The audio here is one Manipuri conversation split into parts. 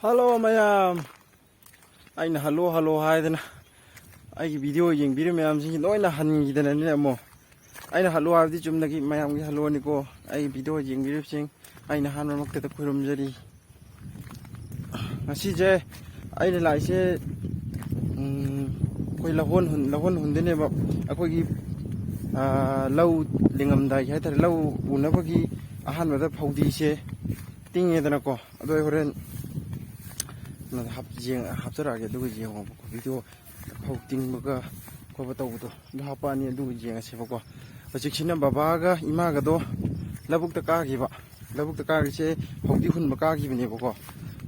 Hello mayam. Aina hello hello haidana. Ai video yengbiri mayam sing loina hangidana ni amo. Aina hello habdi chumnagi mayam gi hello ni ko. Ai video yengbiri sing aina hanma makta ta khurumjari. Ngasi je aina laise koi lahon hundene ba akoi gi lau lingam dai hai tar lau unabagi ahan wada phaudi se tingedana ko adoi horen na hapsarage du jeng video hauting baga ko batawdo du hapani du jeng se bako hojikshina babaga imaga do labukta ka giba labukta ka se hauti hun baka gi bine bako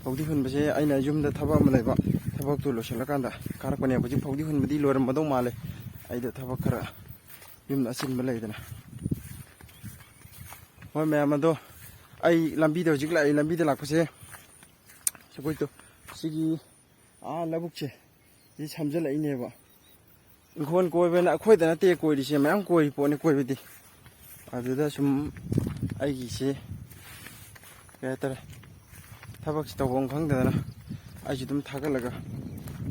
hauti hun base aina yumda thaba ma leba thabak tu losala kanda karakone hojik hauti hun bidi loram badau male aida thabak khara yum asin ma leidana ho me amado ai lambi de hojik lai lambi de lakpase sokoi to sigi labukche 이 참절 이네바 인콘 고이베나 코이다나 때 고이리시 mayam 고이 보네 고이베디 아주다 좀 아이기시 그랬더라 타박시 도봉 강다나 아주 좀 타갈라가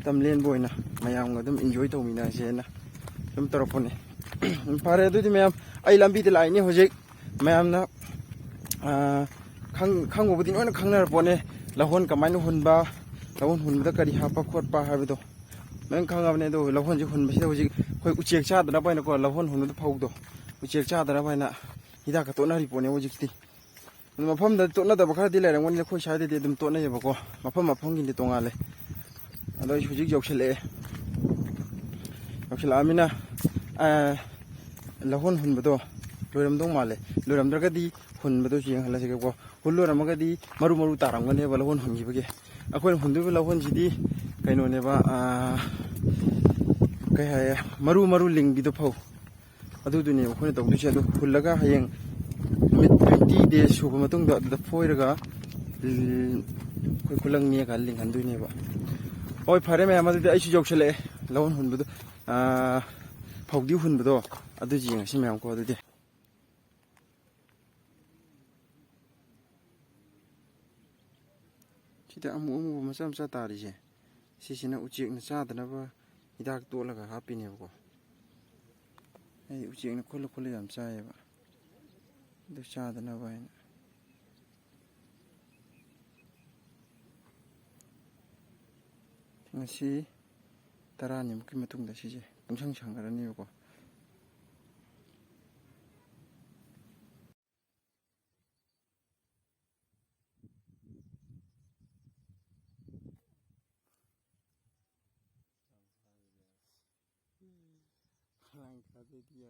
땀렌 보이나 mayam가 좀 인조이 도미나 세나 좀 떨어보네 파레도디 mayam 아이 람비들 라이니 호직 mayam나 강고부디 오늘 강나를 보네 라혼 가만히 혼바 라혼 혼다 까리 하파 콧바 하비도 Meng khang ab ne do lahon ji hun basi hoji koi uchek cha da bai na ko lahon hun do phau do uchek cha da bai na hida ka to na ri pone hoji kiti mafam da to na da bakha di le rang woni khoi sha de dum to na ye ba ko mafam gi ni to nga le ado hoji jok chele amina lahon hun ba do loram dong ma le loram dra ga di hun ba do jing hala se ko hullo ram ga di maru tarang ne ba lahon hun gi ba ge akoi hun du lahon ji di kaino ne ba kai ha maru ling bi do phau adu du ne khone tong du che do hullaga hayeng mit 20 days suba matung da foiraga koi kulang ne ga ling han du ne ba oi phare me amadu ai chu jok chele lawon hun bu do phau di hun bu do adu ji ngasi me am ko adu de chida amu masam sa tari je sisina uchek na chadana ba hidak tolaga hapine ko ai uchek na khol yam chae ba du chadana ba ngasi tarani muki matungda sije pungsang changarani ko Lang kade diya